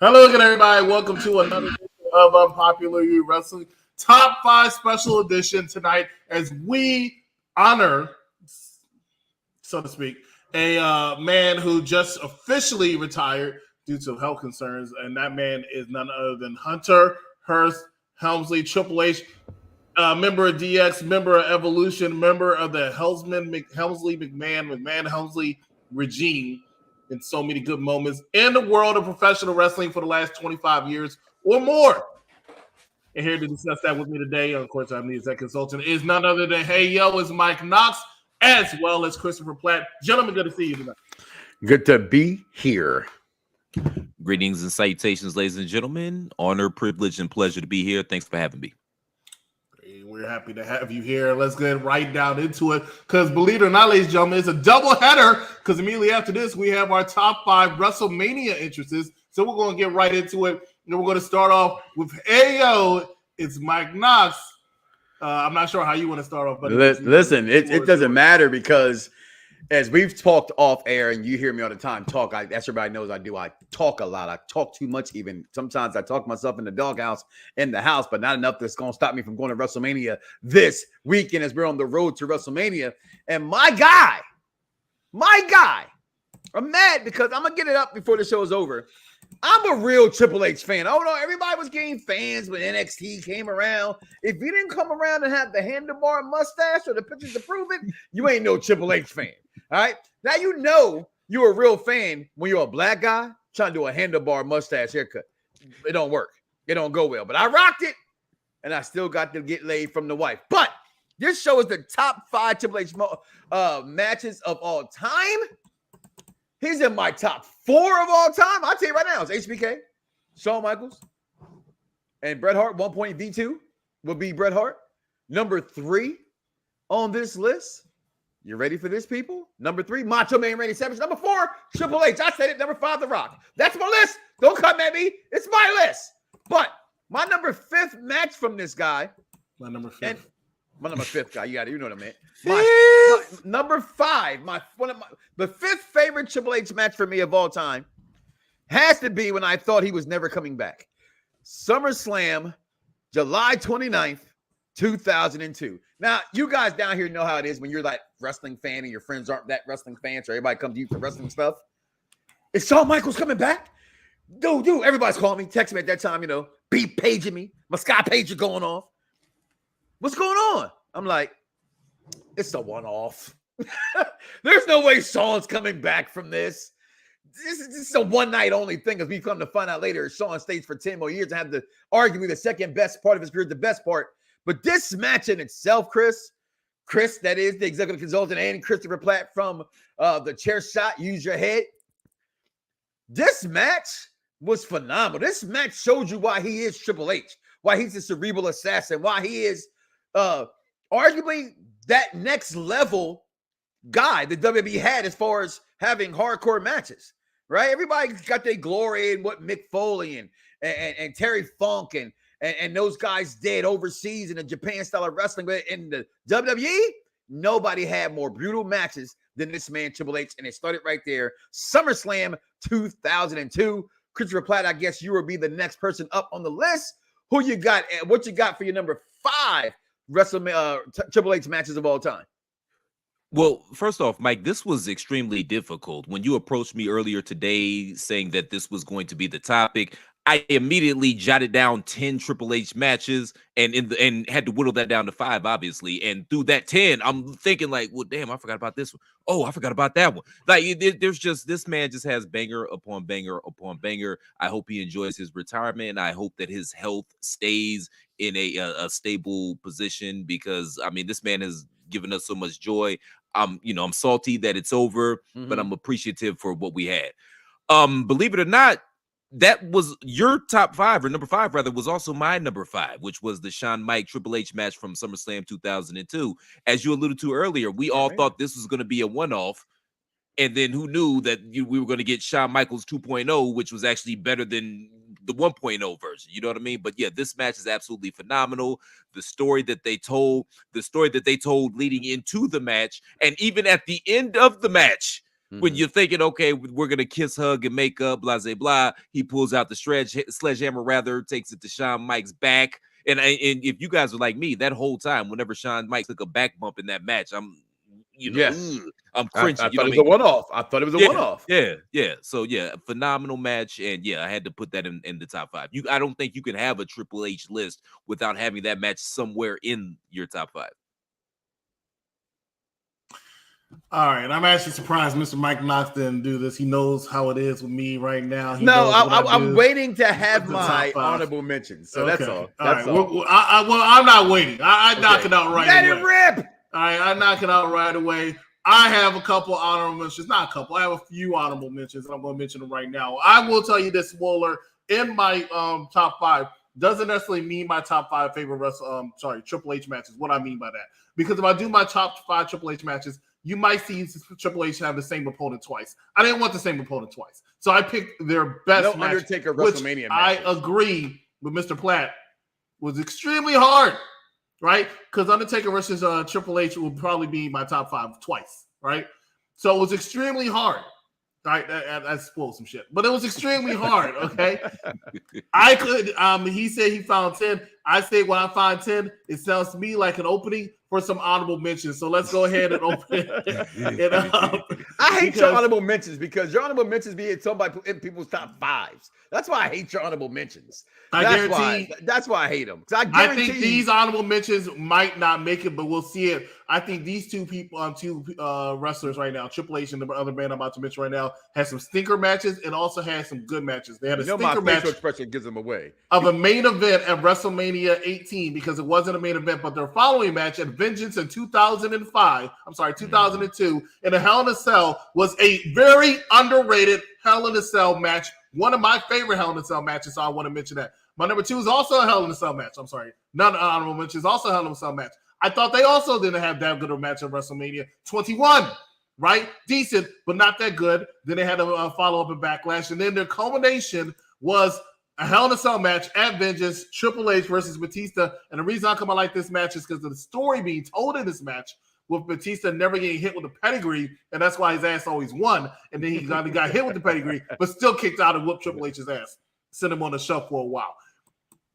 Hello again, everybody. Welcome to another edition of Unpopular U Wrestling Top 5 Special Edition tonight as we honor, so to speak, a man who just officially retired due to health concerns, and that man is none other than Hunter Hearst Helmsley, Triple H, member of DX, member of Evolution, member of the Helmsley McMahon Helmsley regime, in so many good moments in the world of professional wrestling for the last 25 years or more. And here to discuss that with me today, of course, I'm the executive consultant, is none other than Hey Yo, is Mike Knox, as well as Christopher Platt. Gentlemen, good to see you tonight. Good to be here. Greetings and salutations, ladies and gentlemen. Honor, privilege, and pleasure to be here. Thanks for having me. We're happy to have you here. Let's get right down into it, because believe it or not, ladies and gentlemen, it's a double header, because immediately after this, we have our top 5 WrestleMania entrances. So we're going to get right into it. And we're going to start off with Ayo. It's Mike Knox. I'm not sure how you want to start off, but listen, it doesn't matter, because as we've talked off air, and you hear me all the time talk, as everybody knows I do. I talk a lot. I talk too much. Even sometimes I talk myself in the doghouse in the house, but not enough that's going to stop me from going to WrestleMania this weekend as we're on the road to WrestleMania. And my guy, I'm mad because I'm going to get it up before the show is over. I'm a real Triple H fan. Oh, no, everybody was getting fans when NXT came around. If you didn't come around and have the handlebar mustache or the pictures to prove it, you ain't no Triple H fan. All right? Now you know you're a real fan when you're a black guy trying to do a handlebar mustache haircut. It don't work. It don't go well. But I rocked it, and I still got to get laid from the wife. But this show is the top 5 Triple H matches of all time. He's in my top 4 of all time. I'll tell you right now, it's HBK, Shawn Michaels, and Bret Hart. 1 point V2 will be Bret Hart. Number 3 on this list. You ready for this, people? Number 3, Macho Man Randy Savage. Number 4, Triple H. I said it. Number 5, The Rock. That's my list. Don't come at me. It's my list. But my number 5th match from this guy. My number 5th. My number 5th guy. You know what I meant. My number 5. The 5th favorite Triple H match for me of all time has to be when I thought he was never coming back. Summerslam, July 29th, 2002. Now, you guys down here know how it is when you're like wrestling fan and your friends aren't that wrestling fans, so everybody comes to you for wrestling stuff. Is Shawn Michaels coming back? Dude, everybody's calling me, texting me at that time, beat paging me. My Sky pager going off. What's going on? I'm like, it's a one-off. There's no way Shawn's coming back from this. This is a one-night only thing, because we've come to find out later Shawn stays for 10 more years and have arguably the second best part of his career, the best part. But this match in itself, Chris, that is the executive consultant, and Christopher Platt from the Chair Shot, Use Your Head. This match was phenomenal. This match showed you why he is Triple H, why he's a cerebral assassin, why he is arguably that next level guy the WWE had as far as having hardcore matches, right? Everybody got their glory in what Mick Foley and Terry Funk and those guys did overseas in the Japan style of wrestling. But in the WWE, nobody had more brutal matches than this man, Triple H. And it started right there. SummerSlam 2002. Christopher Platt, I guess you will be the next person up on the list. Who you got and what you got for your number 5 Triple H matches of all time? Well, first off, Mike, this was extremely difficult. When you approached me earlier today saying that this was going to be the topic, I immediately jotted down 10 Triple H matches and had to whittle that down to 5, obviously. And through that 10, I'm thinking like, well, damn, I forgot about this one. Oh, I forgot about that one. Like, there's just, this man just has banger upon banger upon banger. I hope he enjoys his retirement. I hope that his health stays in a stable position, because, I mean, this man has given us so much joy. I'm salty that it's over, but I'm appreciative for what we had. Believe it or not, that was your top 5, or number 5 rather, was also my number 5, which was the Shawn Mike Triple H match from SummerSlam 2002. As you alluded to earlier, we all thought this was going to be a one-off, and then who knew that we were going to get Shawn Michaels 2.0, which was actually better than the 1.0 version. You know what I mean? But yeah, this match is absolutely phenomenal. The story that they told leading into the match, and even at the end of the match, When you're thinking, okay, we're gonna kiss, hug, and make up, blah, blah, blah, he pulls out the sledgehammer, rather, takes it to Shawn Mike's back. And if you guys are like me, that whole time, whenever Shawn Mike took a back bump in that match, I'm cringing. I thought it was a one-off. I thought it was a one-off. Yeah. So yeah, phenomenal match, and yeah, I had to put that in the top 5. I don't think you can have a Triple H list without having that match somewhere in your top 5. All right, I'm actually surprised Mr. Mike Knox didn't do this. He knows how it is with me right now. I'm waiting to have my honorable mentions. So that's all. That's all. I'm not waiting. I knock it out right away. Let it rip. All right, I knock it out right away. I have a couple honorable mentions. Not a couple. I have a few honorable mentions, and I'm going to mention them right now. I will tell you this, spoiler, in my top 5 doesn't necessarily mean my top 5 favorite Triple H matches. What I mean by that. Because if I do my top 5 Triple H matches, you might see Triple H have the same opponent twice. I didn't want the same opponent twice. So I picked their best match. Undertaker WrestleMania matches. I agree with Mr. Platt. Was extremely hard, right? Because Undertaker versus Triple H will probably be my top 5 twice, right? So it was extremely hard. Right, I spoiled some shit, but it was extremely hard. Okay, I could. He said he found 10. I say when I find 10, it sounds to me like an opening for some honorable mentions. So let's go ahead and open it. I hate your honorable mentions because your honorable mentions be in somebody in people's top 5s. That's why I hate your honorable mentions. That's why I hate them. I think these honorable mentions might not make it, but we'll see it. I think these two people, two wrestlers right now, Triple H and the other band I'm about to mention right now, had some stinker matches and also had some good matches. They had a stinker match. Facial expression gives them away. Of a main event at WrestleMania 18 because it wasn't a main event, but their following match at Vengeance in 2002 in a Hell in a Cell was a very underrated Hell in a Cell match. One of my favorite Hell in a Cell matches, so I want to mention that. My number 2 is also a Hell in a Cell match. I'm sorry. None honorable mentions, also a Hell in a Cell match. I thought they also didn't have that good of a match at WrestleMania 21, right? Decent, but not that good. Then they had a follow-up in Backlash. And then their culmination was a Hell in a Cell match at Vengeance, Triple H versus Batista. And the reason I like this match is because of the story being told in this match with Batista never getting hit with a pedigree, and that's why his ass always won. And then he got hit with the pedigree, but still kicked out and whooped Triple H's ass. Sent him on the shelf for a while.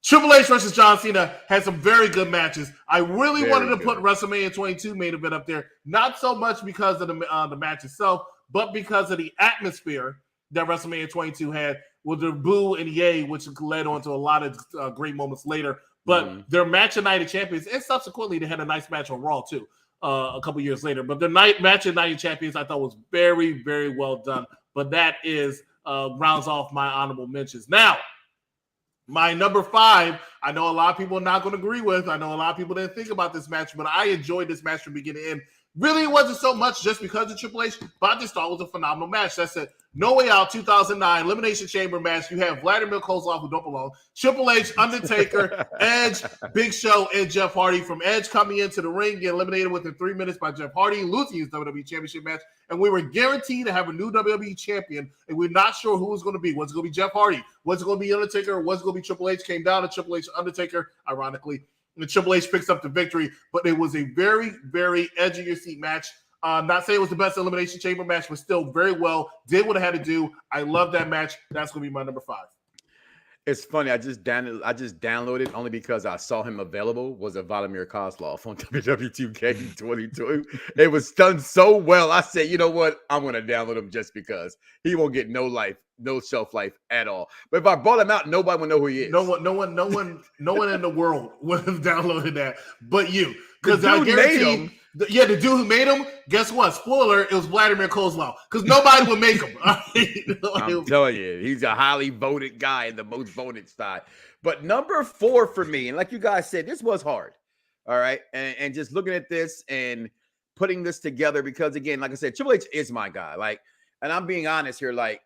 Triple H versus John Cena had some very good matches. I really wanted to put WrestleMania 22 main event up there, not so much because of the match itself, but because of the atmosphere that WrestleMania 22 had with the boo and yay, which led on to a lot of great moments later. But their match of Night of Champions, and subsequently they had a nice match on Raw too a couple years later. But their match of Night of Champions I thought was very, very well done. But that is rounds off my honorable mentions. Now, my number 5, I know a lot of people are not going to agree with. I know a lot of people didn't think about this match, but I enjoyed this match from beginning to end. Really, it wasn't so much just because of Triple H, but I just thought it was a phenomenal match. That's it. No Way Out 2009 Elimination Chamber match. You have Vladimir Kozlov, who don't belong, Triple H, Undertaker, Edge, Big Show, and Jeff Hardy. From Edge coming into the ring, getting eliminated within 3 minutes by Jeff Hardy, losing his WWE Championship match. And we were guaranteed to have a new WWE champion, and we're not sure who it was going to be. Was it going to be Jeff Hardy? Was it going to be Undertaker? Was it going to be Triple H? Came down to Triple H, Undertaker, ironically. And Triple H picks up the victory, but it was a very, very edge of your seat match. Not saying it was the best Elimination Chamber match, but still very well. Did what it had to do. I love that match. That's going to be my number 5. It's funny. I just downloaded only because I saw him available. Was a Vladimir Kozlov on WWE 2K22. It was done so well. I said, you know what? I'm going to download him just because he won't get no shelf life at all. But if I brought him out, nobody would know who he is. No one in the world would have downloaded that, but you, because I guarantee. The dude who made him, guess what? Spoiler, it was Vladimir Kozlov, because nobody would make him. I'm telling you, he's a highly voted guy in the most voted side. But number 4 for me, and like you guys said, this was hard. All right. And just looking at this and putting this together, because again, like I said, Triple H is my guy. Like, and I'm being honest here, like,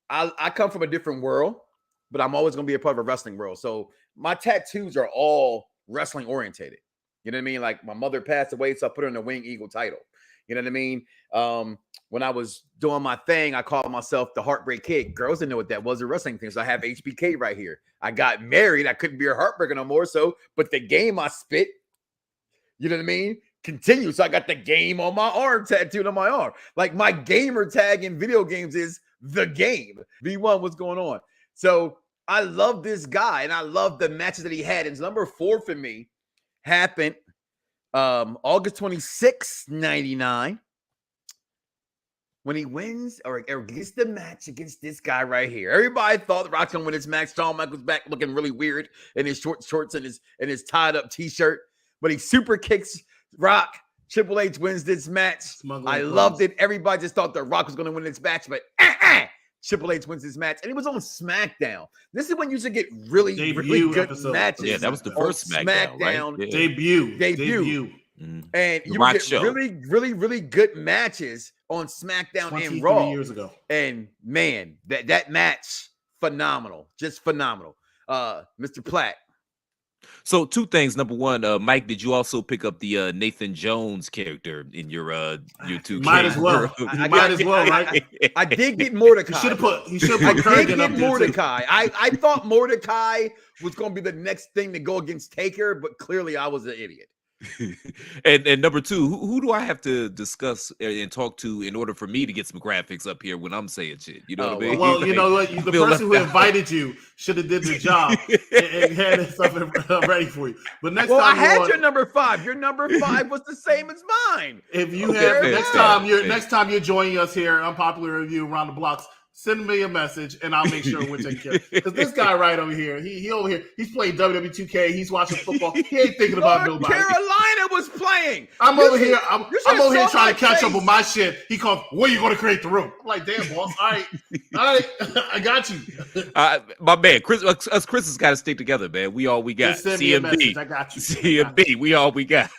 I come from a different world, but I'm always going to be a part of a wrestling world. So my tattoos are all wrestling orientated. You know what I mean? Like, my mother passed away, so I put her in the Wing Eagle title. You know what I mean? When I was doing my thing, I called myself the Heartbreak Kid. Girls didn't know what that was, a wrestling thing. So I have HBK right here. I got married. I couldn't be a heartbreaker no more. So, but the game I spit, you know what I mean, continue. So I got the game on my arm tattooed on my arm. Like my gamer tag in video games is the game. V1, what's going on? So I love this guy and I love the matches that he had. And number 4 for me happened August 26, 99. When he wins or gets the match against this guy right here. Everybody thought The Rock's gonna win this match. Shawn Michaels back looking really weird in his short shorts and his tied up t-shirt. But he super kicks Rock. Triple H wins this match. I loved it. Everybody just thought The Rock was gonna win this match, but Triple H wins this match. And he was on SmackDown. This is when you should get really good matches. Yeah, that was the first SmackDown. Right? Yeah. Debut. And you would get really good matches on SmackDown and Raw years ago. And man, that match, phenomenal, just phenomenal. Mr. Platt. So 2 things. Number 1, Mike, did you also pick up the Nathan Jones character in your 2? Might as well. Might as well, right? I did get Mordecai. He should have put Kurgan up there Mordecai. I thought Mordecai was going to be the next thing to go against Taker, but clearly I was an idiot. and number 2, who do I have to discuss and talk to in order for me to get some graphics up here when I'm saying shit? You know what I mean? Well, you know what? The person who invited you should have did the job and had something ready for you. But next time, I had your number 5. Your number 5 was the same as mine. If you have next time you're joining us here, Unpopular Review Around the Blocks, send me a message and I'll make sure we're taking care. Because this guy right over here, he over here, he's playing WWE 2K, he's watching football, he ain't thinking about nobody. Carolina was playing. I'm over here trying to catch up with my shit. He calls, when are you going to create the room? I'm like, damn, boss. All right, I got you. My man, Chris has got to stick together, man. We all we got. CMB, I got you. CMB, we all we got.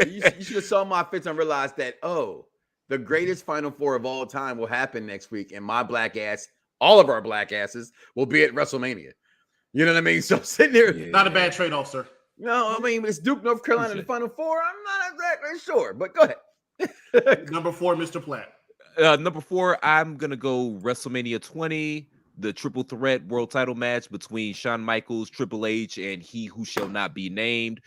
You should have saw my fits and realized that, the greatest Final Four of all time will happen next week, and my black ass, all of our black asses, will be at WrestleMania. You know what I mean? So I'm sitting there. Yeah. Not a bad trade-off, sir. No, I mean, it's Duke, North Carolina in the Final Four. I'm not exactly sure, but go ahead. Number 4, Mr. Platt. Number 4, I'm going to go WrestleMania 20, the triple threat world title match between Shawn Michaels, Triple H, and He Who Shall Not Be Named.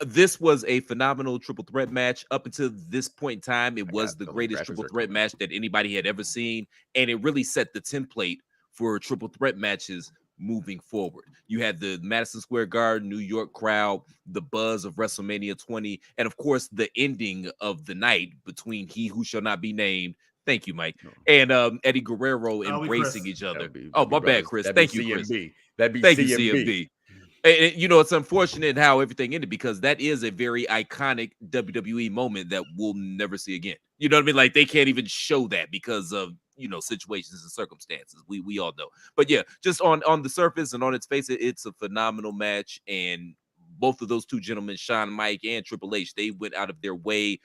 This was a phenomenal triple threat match. Up until this point in time, it was the greatest triple threat match that anybody had ever seen. And it really set the template for triple threat matches moving forward. You had the Madison Square Garden, New York crowd, the buzz of WrestleMania 20, and of course, the ending of the night between He Who Shall Not Be Named. Thank you, Mike. And Eddie Guerrero embracing each other. My bad, Chris. Thank you, Chris. That'd be Thank CMB. you, CMB. And, you know, it's unfortunate how everything ended because that is a very iconic WWE moment that we'll never see again. You know what I mean? Like they can't even show that because of, you know, situations and circumstances. We all know. But yeah, just on the surface and on its face, it's a phenomenal match. And both of those 2 gentlemen, Shawn, Mike, and Triple H, they went out of their way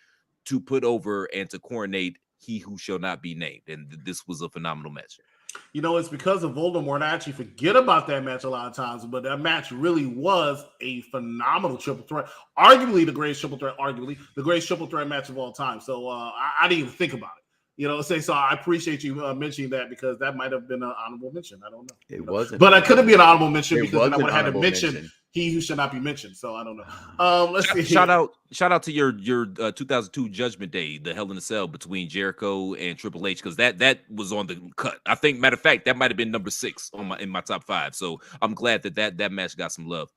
to put over and to coronate He Who Shall Not Be Named. And this was a phenomenal match. You know, it's because of Voldemort. I actually forget about that match a lot of times, but that match really was a phenomenal triple threat. Arguably the greatest triple threat match of all time. So I didn't even think about it. You know, so I appreciate you mentioning that because that might have been an honorable mention. I don't know. It wasn't. But it could have been an honorable mention because then I would have had to mention He Who Should Not Be Mentioned. So I don't know. Let's see. Shout out to your 2002 Judgment Day, the Hell in a Cell between Jericho and Triple H, because that was on the cut. I think, matter of fact, that might have been number 6 in my top 5. So I'm glad that match got some love.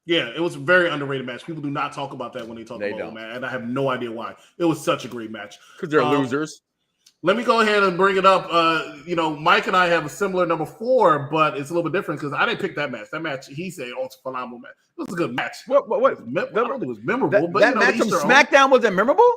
Yeah, it was a very underrated match. People do not talk about that when they talk about it, man, and I have no idea why. It was such a great match because they're losers. Let me go ahead and bring it up. You know, Mike and I have a similar number 4, but it's a little bit different because I didn't pick that match. That match, he said, it's a phenomenal match. It was a good match. What? I don't think it was memorable. That match from SmackDown wasn't memorable?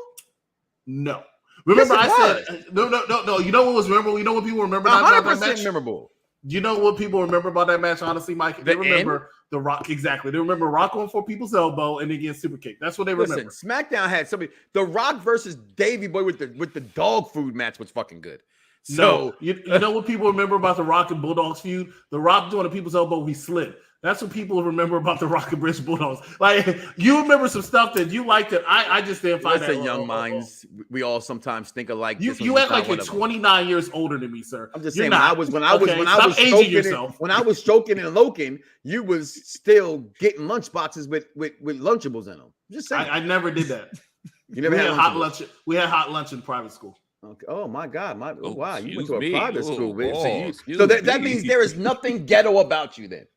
No. Remember, I said, no. You know what was memorable? You know what people remember about that match? 100% memorable. You know what people remember about that match, honestly, Mike? They remember The Rock. Exactly. They remember Rock going for people's elbow and then getting super kick. That's what they remember. Listen, SmackDown had somebody. The Rock versus Davey Boy with the dog food match was fucking good. So you know what people remember about The Rock and Bulldogs feud? The Rock doing the people's elbow, he slid. That's what people remember about The Rock and British Bulldogs. Like, you remember some stuff that you liked that I just didn't find. Listen, young minds, we all sometimes think alike. You act like you're 29 years older than me, sir. I'm just saying, when I was stroking and loking, you was still getting lunch boxes with Lunchables in them. Just saying. I never did that. You never we had had hot lunch? lunch. We had hot lunch in private school. Okay. Oh my God! Oh, Wow, you went excuse to a me. private school. Oh, So excuse that me. means there is nothing ghetto about you then.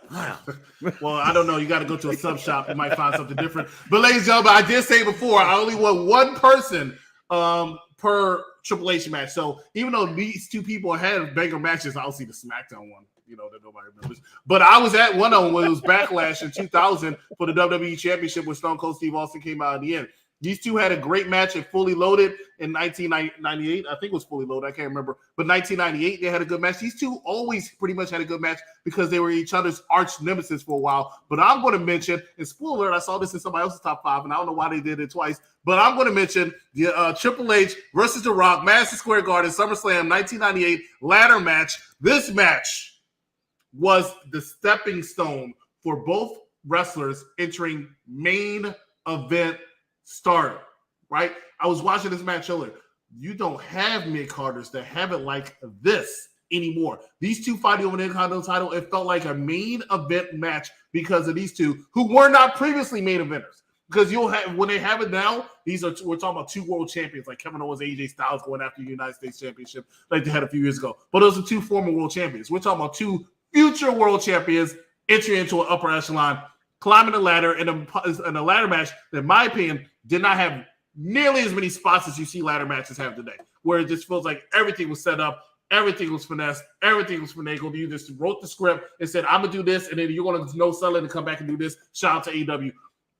Wow. Well, I don't know. You got to go to a sub shop. You might find something different. But ladies and gentlemen, I did say before, I only want one person per Triple H match. So even though these two people had bigger matches, I'll see the SmackDown one, that nobody remembers. But I was at one of them when it was Backlash in 2000 for the WWE Championship when Stone Cold Steve Austin came out in the end. These two had a great match at Fully Loaded in 1998. I think it was Fully Loaded. I can't remember. But 1998, they had a good match. These two always pretty much had a good match because they were each other's arch nemesis for a while. But I'm going to mention, and spoiler alert, I saw this in somebody else's top 5, and I don't know why they did it twice. But I'm going to mention the Triple H versus The Rock, Madison Square Garden, SummerSlam 1998 ladder match. This match was the stepping stone for both wrestlers entering main event stardom, right? I was watching this match earlier. You don't have mid-carders that have it like this anymore. These two fighting over the Intercontinental title, it felt like a main event match because of these two who were not previously main eventers. Because you'll have, when they have it now, we're talking about two world champions like Kevin Owens, AJ Styles going after the United States Championship like they had a few years ago. But those are two former world champions. We're talking about two future world champions entering into an upper echelon, climbing the ladder in a ladder match that, in my opinion, did not have nearly as many spots as you see ladder matches have today, where it just feels like everything was set up, everything was finessed, everything was finagled. You just wrote the script and said, I'm going to do this, and then you're going to no-sell it and come back and do this. Shout out to AEW.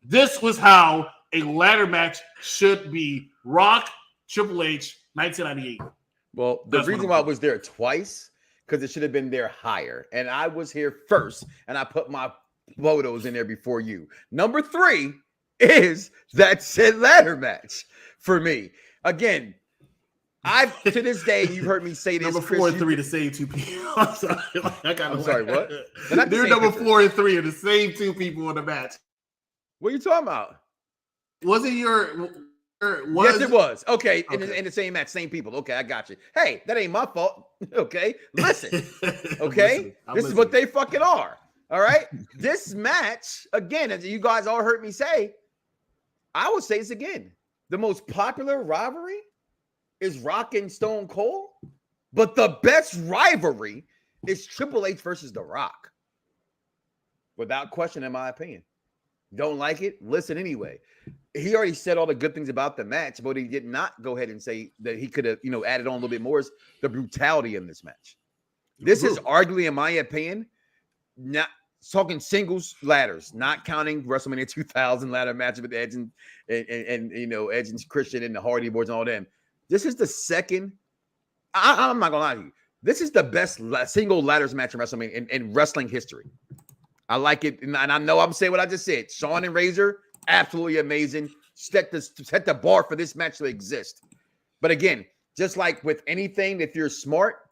This was how a ladder match should be. Rock, Triple H, 1998. Well, the reason why I was there twice, because it should have been there higher. And I was here first, and I put my photos in there before you. Number 3 is that said ladder match for me. Again, I've to this day, you've heard me say this. Number 4 and 3 the same two people. I'm sorry, what? They're number 4 and 3 are the same two people in the match. What are you talking about? Was it your? Yes, it was. Okay, in the same match, same people. Okay, I got you. Hey, that ain't my fault. Okay, listen. Okay, this is what they fucking are. All right, this match again, as you guys all heard me say, I would say it's again the most popular rivalry is Rock and Stone Cold, but the best rivalry is Triple H versus The Rock, without question, in my opinion. Don't like it? Listen anyway. He already said all the good things about the match, but he did not go ahead and say that he could have, added on a little bit more is the brutality in this match. This is arguably, in my opinion, not talking singles ladders, not counting WrestleMania 2000 ladder match with Edge and Edge and Christian and the Hardy Boys and all them. This is the second. I'm not gonna lie to you. This is the best single ladders match in WrestleMania in wrestling history. I like it, and I know I'm saying what I just said. Shawn and Razor, absolutely amazing. Set the bar for this match to exist. But again, just like with anything, if you're smart,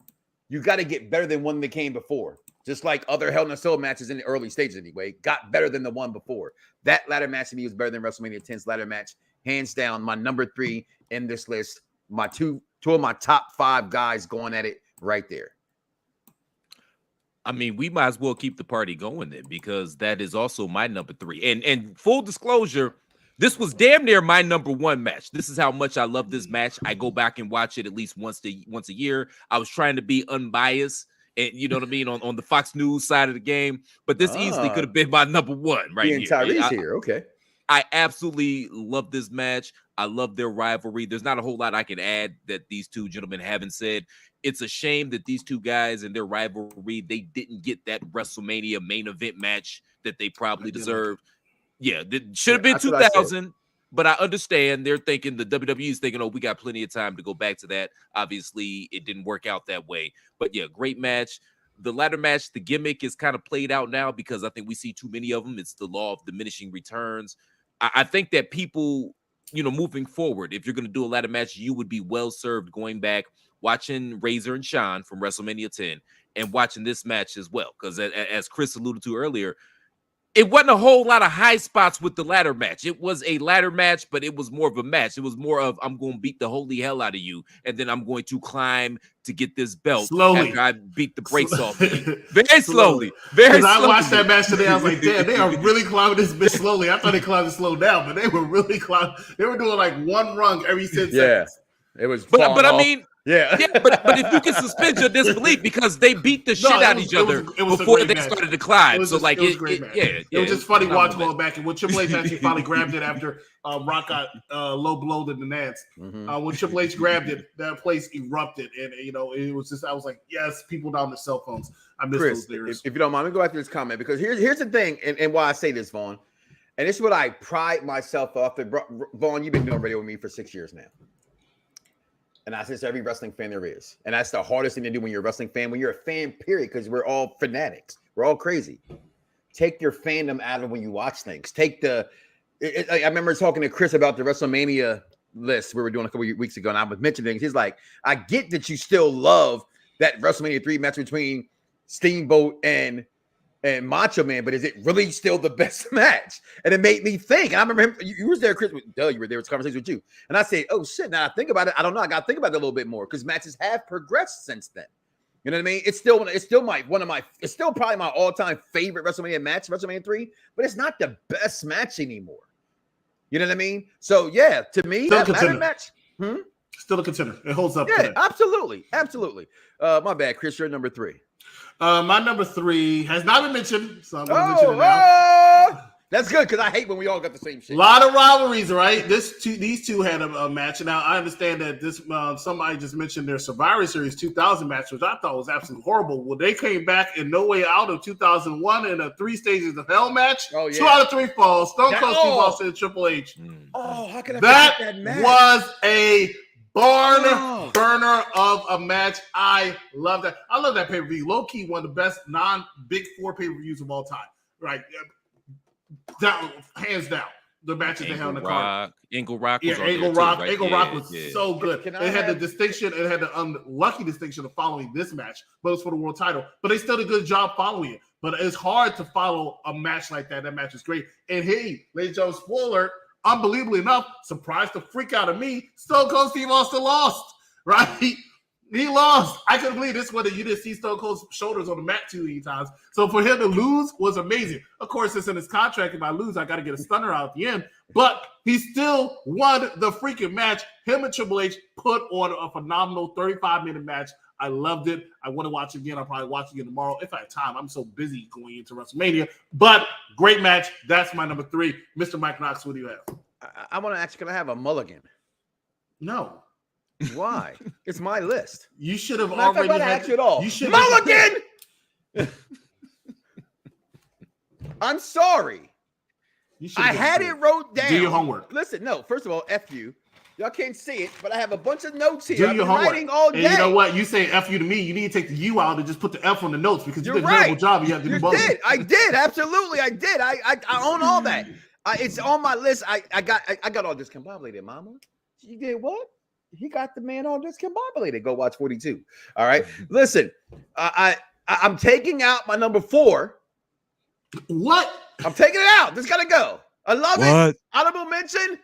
you got to get better than one that came before. Just like other Hell in a Cell matches in the early stages anyway, got better than the one before. That ladder match to me was better than WrestleMania 10's ladder match. Hands down, my number 3 in this list. My two of my top 5 guys going at it right there. I mean, we might as well keep the party going then, because that is also my number 3. And full disclosure, this was damn near my number 1 match. This is how much I love this match. I go back and watch it at least once a year. I was trying to be unbiased, and you know what I mean, on the Fox News side of the game. But this easily could have been my number 1 right here. Tyrese here, okay. I absolutely love this match. I love their rivalry. There's not a whole lot I can add that these two gentlemen haven't said. It's a shame that these two guys and their rivalry, they didn't get that WrestleMania main event match that they probably deserved. Yeah, it should have been 2000, but I understand they're thinking, the WWE is thinking, oh, we got plenty of time to go back to that. Obviously, it didn't work out that way. But yeah, great match. The ladder match, the gimmick is kind of played out now because I think we see too many of them. It's the law of diminishing returns. I think that people, moving forward, if you're going to do a ladder match, you would be well served going back, watching Razor and Shawn from WrestleMania 10 and watching this match as well. Because as Chris alluded to earlier, it wasn't a whole lot of high spots with the ladder match. It was a ladder match, but it was more of a match. It was more of I'm going to beat the holy hell out of you, and then I'm going to climb to get this belt slowly after I beat the brakes off of you. Very slowly. Very slowly. I watched that match today. I was like, damn, they are really climbing this bitch slowly. I thought they climbed it slow down, but they were really climbing. They were doing like one rung every 10 seconds. It was, but I mean, yeah, but if you can suspend your disbelief because they beat the shit out of each other before they started to climb, so like it was just funny watching going back. And when Triple H actually finally grabbed it after Rock got low blowed in the Nance, when Triple H grabbed it, that place erupted, and it was just I was like, yes, people down their cell phones. I miss Chris, those days. If you don't mind, let me go back to this comment because here's the thing, and why I say this, Vaughn, and this is what I pride myself off. Vaughn, you've been doing radio with me for 6 years now. And I say every wrestling fan there is. And that's the hardest thing to do when you're a wrestling fan, when you're a fan, period, because we're all fanatics. We're all crazy. Take your fandom out of when you watch things. I remember talking to Chris about the WrestleMania list we were doing a couple of weeks ago, and I was mentioning things. He's like, I get that you still love that WrestleMania 3 match between Steamboat and Macho Man, but is it really still the best match? And it made me think. And I remember him, you was there, Chris. You were there. It was a conversation with you. And I say, oh shit. Now I think about it. I don't know. I got to think about it a little bit more because matches have progressed since then. You know what I mean? It's still probably my all-time favorite WrestleMania match, WrestleMania 3, but it's not the best match anymore. You know what I mean? So yeah, to me, still that ladder match. Still a contender. It holds up. Yeah, today. absolutely. My bad, Chris. You're number 3. My number 3 has not been mentioned, so I'm going to mention it now. That's good because I hate when we all got the same shit. A lot of rivalries, right? These two had a match. Now I understand that this somebody just mentioned their Survivor Series 2000 match, which I thought was absolutely horrible. Well, they came back in No Way Out of 2001 in a 3 stages of hell match. Oh, yeah. 2 out of 3 falls. Stone Cold Steve Austin and Triple H. Oh, how can I forget that match? Was a barn burner of a match. I love that. I love that pay-per-view. Low-key, one of the best non-Big 4 pay-per-views of all time. Right. Down, hands down. The matches they had on the card. Angle Rock was Angle Rock. Right? Angle Rock was so good. It had the distinction. It had the unlucky distinction of following this match, but it was for the world title. But they still did a good job following it. But it's hard to follow a match like that. That match is great. And hey, ladies and gentlemen, spoiler, unbelievably enough, surprised the freak out of me, Stone Cold Steve Austin lost, right? He lost. I couldn't believe this one that you didn't see Stone Cold's shoulders on the mat 2 many times. So for him to lose was amazing. Of course, it's in his contract. If I lose, I got to get a stunner out at the end. But he still won the freaking match. Him and Triple H put on a phenomenal 35-minute match. I loved it. I want to watch it again. I'll probably watch it again tomorrow if I have time. I'm so busy going into WrestleMania. But great match. That's my number 3. Mr. Mike Knox, what do you have? I want to ask, can I have a mulligan? No. Why? It's my list. You should have already had it all. You should mulligan. I'm sorry. I had it wrote down. Do your homework. Listen, no. First of all, F you. Y'all can't see it, but I have a bunch of notes here. Do your homework. Writing all day. And you know what? You say F you to me. You need to take the U out and just put the F on the notes because you did a terrible job. You have to do both. I did. Absolutely, I did. I own all that. It's on my list. I got all discombobulated, mama. You did what? He got the man all discombobulated. Go watch 42. All right. Listen, I'm taking out my number 4. What? I'm taking it out. This gotta go. I love it. Honorable mention.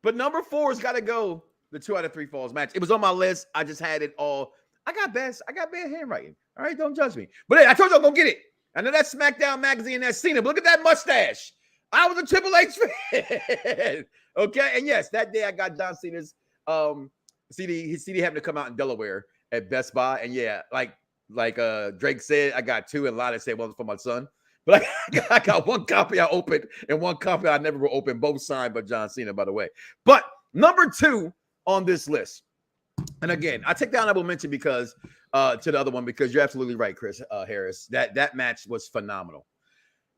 But number 4 has got to go. The 2 out of 3 falls match. It was on my list. I just had it all. I got bad handwriting. All right, don't judge me. But hey, I told you I'm gonna get it. I know that SmackDown magazine, that Cena. But look at that mustache. I was a Triple H fan. Okay, and yes, that day I got John Cena's CD. His CD happened to come out in Delaware at Best Buy, and yeah, like Drake said, I got 2, and Lana said one for my son. But I got 1 copy I opened and 1 copy I never will open, both signed by John Cena, by the way. But number 2 on this list, and again, I take the honorable mention because to the other one, because you're absolutely right, Chris Harris. That match was phenomenal.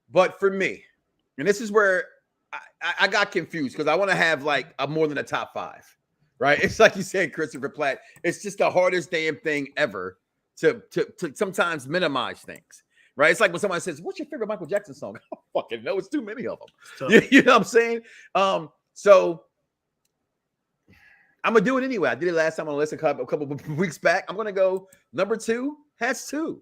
But for me, and this is where I got confused because I want to have like a more than a top 5, right? It's like you said, Christopher Platt. It's just the hardest damn thing ever to sometimes minimize things. Right? It's like when somebody says, what's your favorite Michael Jackson song? I don't fucking know. It's too many of them. You know what I'm saying? So I'm going to do it anyway. I did it last time on the list a couple of weeks back. I'm going to go number 2 has 2.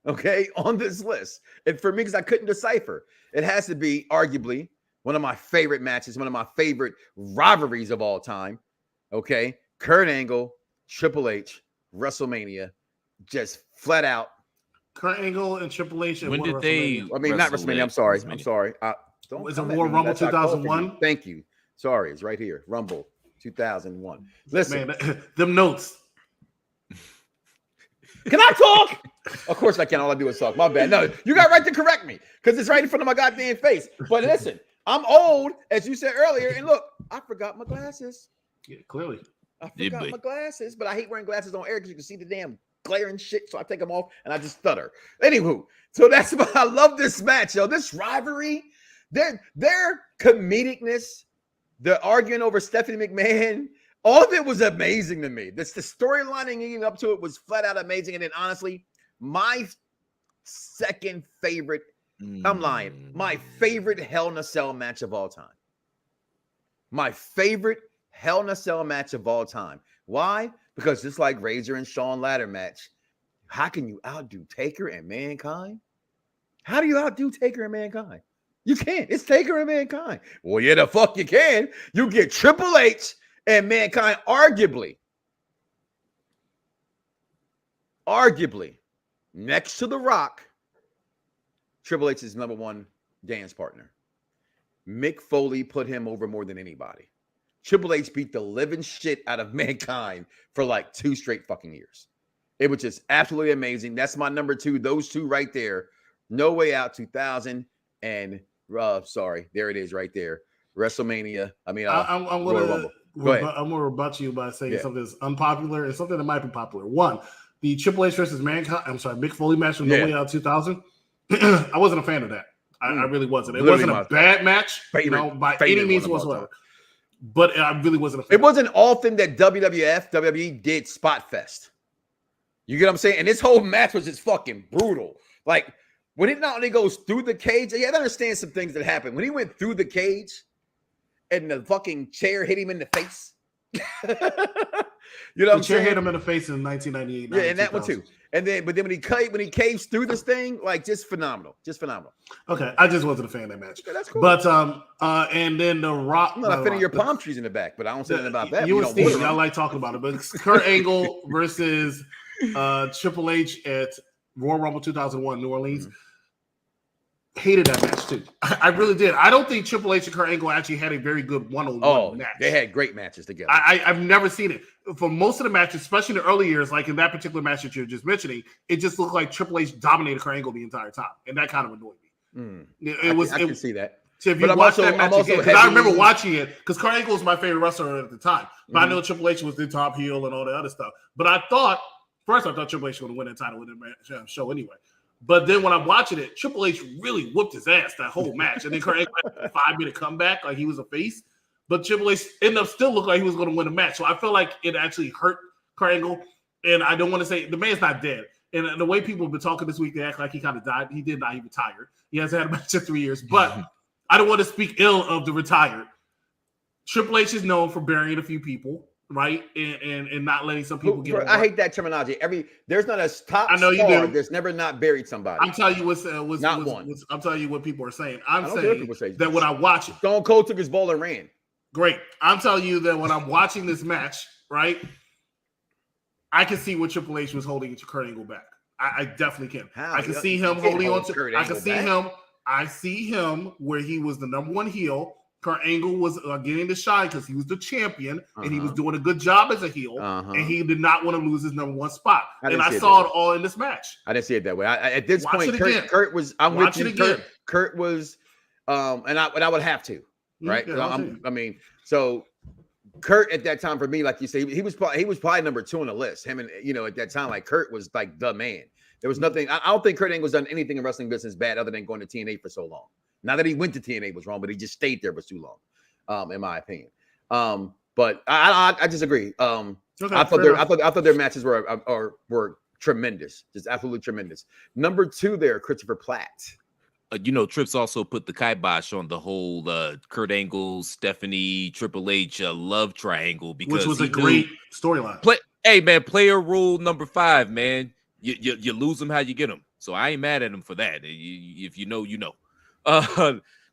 okay, on this list. And for me, because I couldn't decipher, it has to be arguably one of my favorite matches, one of my favorite rivalries of all time. Okay, Kurt Angle, Triple H, WrestleMania, just flat out. Kurt Angle and Triple H. When did they? I mean, not WrestleMania. I'm sorry. I'm sorry. Don't Is it come at Royal me. Rumble That's how I call for you. 2001? Thank you. Sorry, it's right here. Rumble 2001. Listen, Man, them notes. can I talk? Of course I can. All I do is talk. My bad. No, you got right to correct me because it's right in front of my goddamn face. But listen, I'm old, as you said earlier, and look, I forgot my glasses. Yeah, clearly. I forgot my glasses, but I hate wearing glasses on air because you can see the damn glare and shit. So I take them off and I just stutter. Anywho, so that's why I love this match, yo. This rivalry, their comedicness, the arguing over Stephanie McMahon, all of it was amazing to me. The storyline leading up to it was flat out amazing. And then honestly, my second favorite, I'm lying, my favorite Hell in a Cell match of all time. My favorite Hell in a Cell match of all time. Why? Because just like Razor and Shawn ladder match, how can you outdo Taker and Mankind? How do you outdo Taker and Mankind? You can't. It's Taker and Mankind. Well, yeah, the fuck you can. You get Triple H and Mankind, arguably, next to The Rock, Triple H's number one dance partner. Mick Foley put him over more than anybody. Triple H beat the living shit out of Mankind for like 2 straight fucking years. It was just absolutely amazing. That's my number 2. Those 2 right there. No Way Out 2000 and sorry, there it is right there. WrestleMania. I mean, I'm gonna rebut you by saying something that's unpopular and something that might be popular. One, the Triple H versus Mankind. I'm sorry, Mick Foley match from No Way Out 2000. I wasn't a fan of that. I really wasn't. It wasn't a bad match, by any means whatsoever. But I really wasn't a fan. It wasn't often that WWE did Spot Fest. You get what I'm saying? And this whole match was just fucking brutal. Like, when it not only goes through the cage, you have to understand some things that happened. When he went through the cage and the fucking chair hit him in the face. You know what I'm saying? The chair hit him in the face in 1998. Yeah, and that one too. And then, but then when he caves through this thing, like just phenomenal. Okay, I just wasn't a fan of that match. Okay, that's cool. But and then The Rock. I'm not a fan of your palm trees in the back, but I don't say anything about that. You and Steve, y'all like talking about it. But Kurt Angle versus Triple H at Royal Rumble 2001, New Orleans. Hated that match too. I really did. I don't think Triple H and Kurt Angle actually had a very good one-on-one match. They had great matches together. I've never seen it. For most of the matches, especially in the early years, like in that particular match that you're just mentioning, it just looked like Triple H dominated Kurt Angle the entire time, and that kind of annoyed me. I can see that. So if you watch that match again, because I remember watching it, because Kurt Angle was my favorite wrestler at the time, but I know Triple H was the top heel and all the other stuff. But I thought Triple H was going to win that title in the show anyway. But then when I'm watching it, Triple H really whooped his ass that whole match. And then Kurt Angle had a 5-minute comeback like he was a face. But Triple H ended up still looking like he was going to win the match. So I feel like it actually hurt Kurt Angle. And I don't want to say – the man's not dead. And the way people have been talking this week, they act like he kind of died. He did not. He retired. He hasn't had a match in 3 years. But I don't want to speak ill of the retired. Triple H is known for burying a few people. Right, and not letting some people get. I hate that terminology. There's not a top. I know you do. There's never not buried somebody. I'm telling you what's not one. I'm telling you what people are saying. I'm saying that when I watch it, Stone Cold took his ball and ran. Great. I'm telling you that when I'm watching this match, right, I can see what Triple H was holding Kurt Angle back. I definitely can. I can see him holding on to. I can see him. I see him where he was the number one heel. Kurt Angle was getting the shine because he was the champion and he was doing a good job as a heel, and he did not want to lose his number one spot. And I saw it all in this match. I didn't see it that way. At this point, Kurt was. I'm with you. Kurt was, and I would have to, right? I mean, so Kurt at that time for me, like you say, he was probably number 2 on the list. Him and at that time, like Kurt was like the man. There was nothing. I don't think Kurt Angle's done anything in wrestling business bad other than going to TNA for so long. Not that he went to TNA was wrong, but he just stayed there for too long, in my opinion. But I disagree. I thought their matches were tremendous, just absolutely tremendous. Number 2 there, Christopher Platt. Trips also put the kibosh on the whole Kurt Angle, Stephanie, Triple H love triangle because which was a great storyline. Hey man, player rule number 5, man. You lose them how you get them. So I ain't mad at him for that. If you know, you know.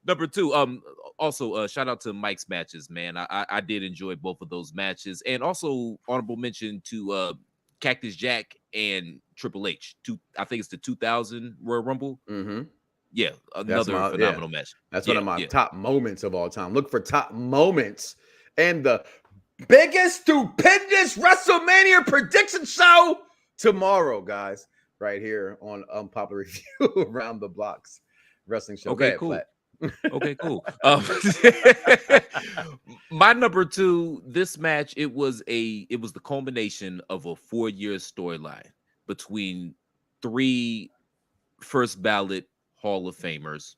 Number 2, also shout out to Mike's matches, man. I did enjoy both of those matches, and also honorable mention to Cactus Jack and Triple H. I think it's the 2000 Royal Rumble. Mm-hmm. Yeah, another phenomenal match. That's one of my top moments of all time. Look for top moments and the biggest, stupendous WrestleMania prediction show tomorrow, guys. Right here on Unpopular Review Around the Blocks Wrestling Show. Okay, cool. Okay, cool. My number 2, this match, it was the culmination of a 4-year storyline between 3 first ballot Hall of Famers.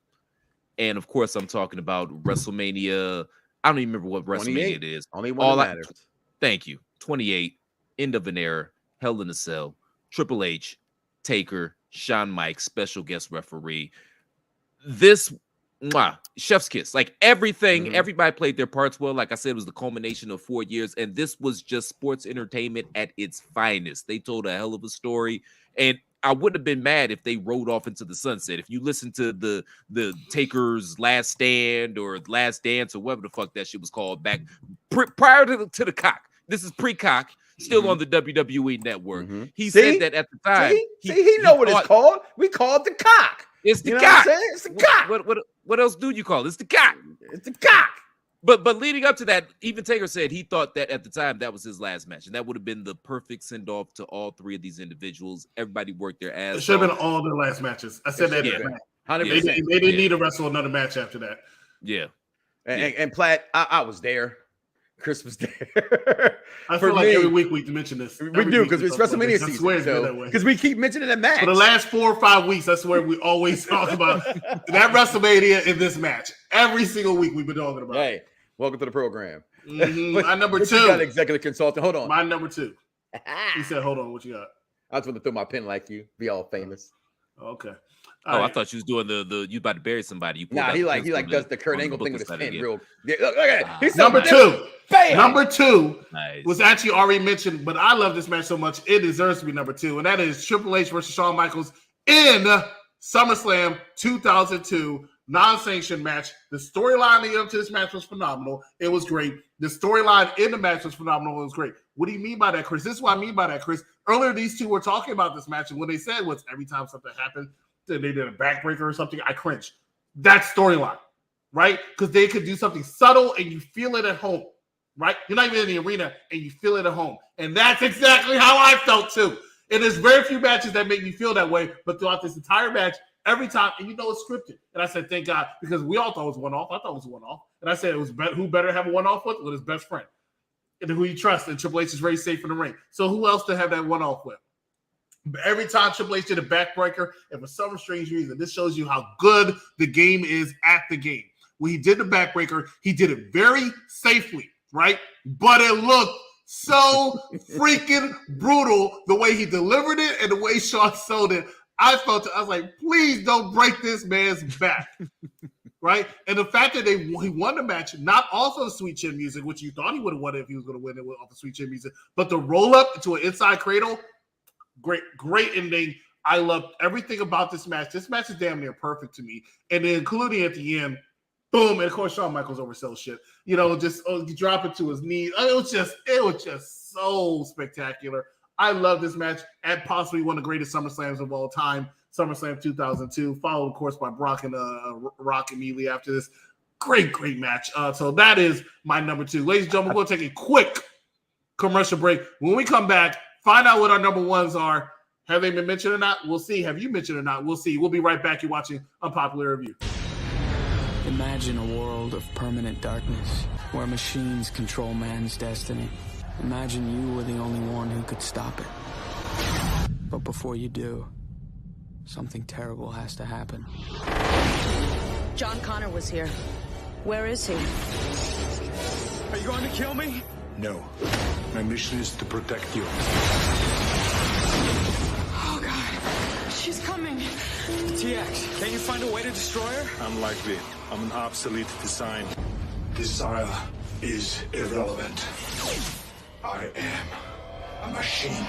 And of course, I'm talking about WrestleMania. I don't even remember what WrestleMania it is. Only one that matters. Thank you. 28, end of an era, Hell in a Cell, Triple H, Taker, Shawn Michaels, special guest referee. This chef's kiss. Like everything, everybody played their parts well. Like I said, it was the culmination of 4 years, and this was just sports entertainment at its finest. They told a hell of a story, and I wouldn't have been mad if they rode off into the sunset. If you listen to the Taker's Last Stand or Last Dance or whatever the fuck that shit was called back prior to the cock. This is pre-cock. Still on the WWE network. He said that at the time. He know what it's called. We call it the cock. It's the cock. It's the cock. What else do you call it? It's the cock. It's the cock. But leading up to that, even Taker said he thought that at the time that was his last match, and that would have been the perfect send off to all 3 of these individuals. Everybody worked their ass. It should have been all their last matches. I said that. Yeah. 100%. They didn't need to wrestle another match after that. Yeah. And Platt, I was there. Chris was there. I feel like every week we mention this. We do, because it's WrestleMania season. Because we keep mentioning the match. For the last 4 or 5 weeks, I swear we always talk about that WrestleMania in this match. Every single week we've been talking about it. Hey, welcome to the program. My number 2. You got executive consultant. Hold on. My number 2. He said, hold on, what you got? I just want to throw my pen like you. Be all famous. Okay. I thought you was doing the you about to bury somebody. Nah, he does the Kurt Angle thing with his pen real. Look at it. Number 2. Bam! Number 2 nice. Was actually already mentioned, but I love this match so much it deserves to be number 2, and that is Triple H versus Shawn Michaels in SummerSlam 2002 non-sanctioned match. The storyline leading up to this match was phenomenal. It was great. The storyline in the match was phenomenal. It was great. What do you mean by that, Chris? This is what I mean by that, Chris. Earlier, these two were talking about this match, and what they said was every time something happened, they did a backbreaker or something, I cringed. That's storyline, right? Because they could do something subtle and you feel it at home, right? You're not even in the arena and you feel it at home. And that's exactly how I felt too. And there's very few matches that make me feel that way, but throughout this entire match, every time, and you know it's scripted. And I said, thank God, because we all thought it was one-off. I thought it was one-off. And I said, it was who better have a one-off with his best friend and who you trust. And Triple H is very safe in the ring. So who else to have that one-off with? But every time Triple H did a backbreaker, and for some strange reason, this shows you how good the game is at the game. When he did the backbreaker, he did it very safely, right? But it looked so freaking brutal the way he delivered it and the way Shawn sold it. I was like, please don't break this man's back, right? And the fact that he won the match, not off of the Sweet Chin music, which you thought he would have won if he was going to win it off the Sweet Chin music, but the roll-up to an inside cradle, great ending. I loved everything about this match. This match is damn near perfect to me. And then including at the end, boom, and of course Shawn Michaels oversells shit. You know, just drop it to his knees. It was just so spectacular. I love this match and possibly one of the greatest SummerSlams of all time. SummerSlam 2002, followed of course by Brock and Rock immediately after this. Great match. So that is my number 2. Ladies and gentlemen, we're going to take a quick commercial break. When we come back, find out what our number 1s are. Have they been mentioned or not? We'll see. Have you mentioned or not? We'll see. We'll be right back. You're watching Unpopular Review. Imagine a world of permanent darkness where machines control man's destiny. Imagine you were the only one who could stop it. But before you do, something terrible has to happen. John Connor was here. Where is he? Are you going to kill me? No. My mission is to protect you. Oh, God. She's coming. TX, can you find a way to destroy her? Unlikely. I'm an obsolete design. Desire is irrelevant. I am a machine.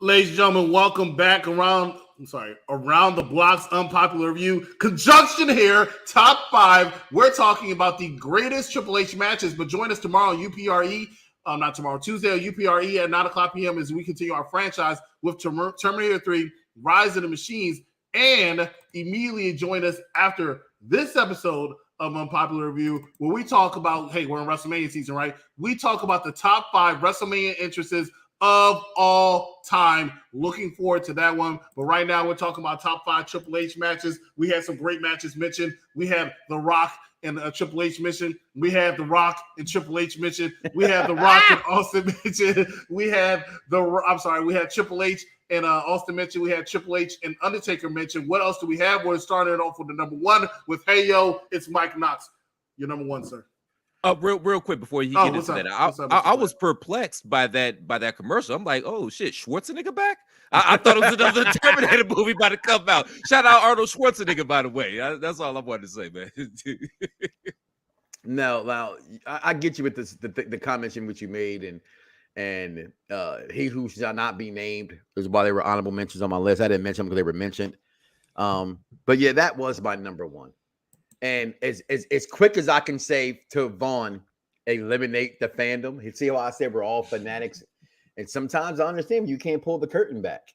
Ladies and gentlemen, welcome back around the block's unpopular review. Conjunction here, top 5. We're talking about the greatest Triple H matches, but join us tomorrow on UPRE. Not tomorrow, Tuesday on UPRE at 9 o'clock p.m. as we continue our franchise with Terminator 3, Rise of the Machines, and immediately join us after this episode of Unpopular Review, where we talk about, hey, we're in WrestleMania season, right? We talk about the top 5 WrestleMania entrances of all time. Looking forward to that one. But right now, we're talking about top 5 Triple H matches. We had some great matches mentioned. We have The Rock and Triple H mission. We have The Rock and Triple H mission. We have The Rock and Austin mission. We have Triple H and Austin mentioned. We had Triple H and Undertaker mentioned. What else do we have? We're starting it off with the number 1 with Hey Yo, it's Mike Knox. Your number 1, sir. Real quick before you get into that, I was perplexed by that commercial. I'm like, oh shit, Schwarzenegger back? I thought it was another Terminator movie about to come out. Shout out Arnold Schwarzenegger, by the way. That's all I wanted to say, man. No, I get you with this, the comments in which you made, and he who shall not be named is why they were honorable mentions on my list. I didn't mention them because they were mentioned. But yeah, that was my number 1. And as quick as I can say to Vaughn, eliminate the fandom. You see how I said we're all fanatics? And sometimes I understand you can't pull the curtain back.